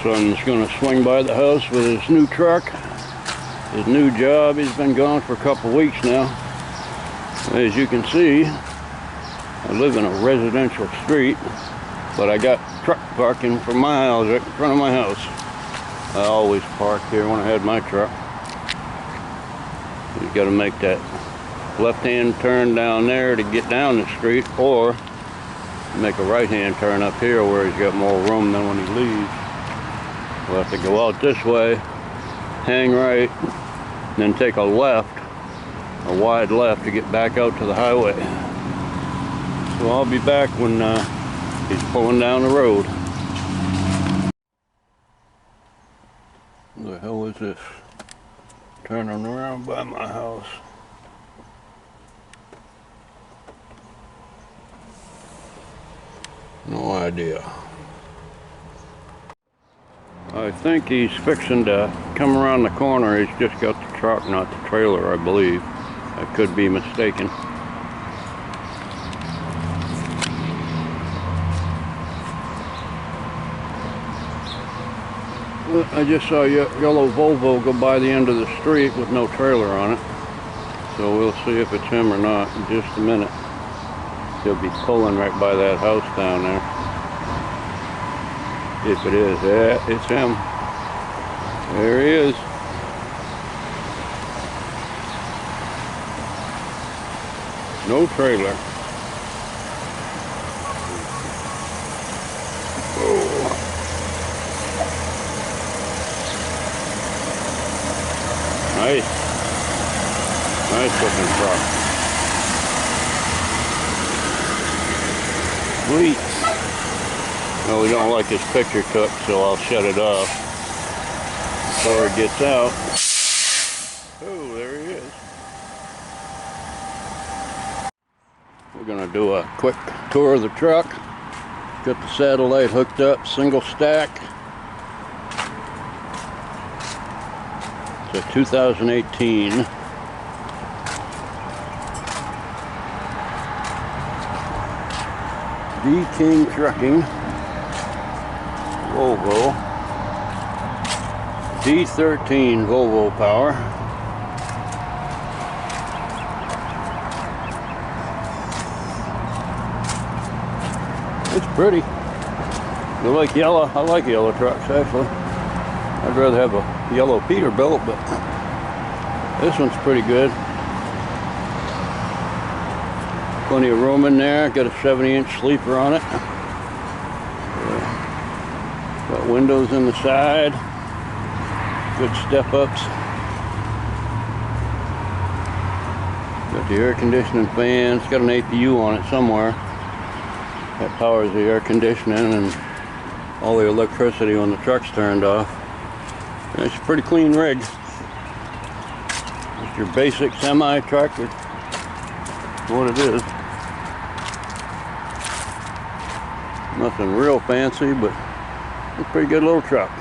Son's gonna swing by the house with his new truck, his new job. He's been gone for a couple weeks now. As you can see, I live in a residential street, but I got truck parking for miles right in front of my house. I always parked here when I had my truck. You got to make that left-hand turn down there to get down the street, or make a right-hand turn up here where he's got more room than when he leaves. We'll have to go out this way, hang right, and then take a left, a wide left to get back out to the highway. So I'll be back when he's pulling down the road. What the hell is this? Turning around by my house. No idea. I think he's fixing to come around the corner. He's just got the truck, not the trailer, I believe. I could be mistaken. I just saw a yellow Volvo go by the end of the street with no trailer on it. So we'll see if it's him or not in just a minute. He'll be pulling right by that house down there. If it is, yeah, it's him. There he is. No trailer. Nice looking truck. Sweet. Well, we don't like his picture took, so I'll shut it off before it gets out. Oh, there he is. We're gonna do a quick tour of the truck. Got the satellite hooked up, single stack. It's a 2018. D-King Trucking Volvo D13 Volvo power. It's pretty. You like yellow? I like yellow trucks actually. I'd rather have a yellow Peterbilt, but this one's pretty good. Plenty of room in there. Got a 70-inch sleeper on it. Got windows in the side. Good step-ups. Got the air conditioning fan. It's got an APU on it somewhere. That powers the air conditioning and all the electricity when the truck's turned off. And it's a pretty clean rig. It's your basic semi-tractor. What it is. Nothing real fancy, but a pretty good little truck.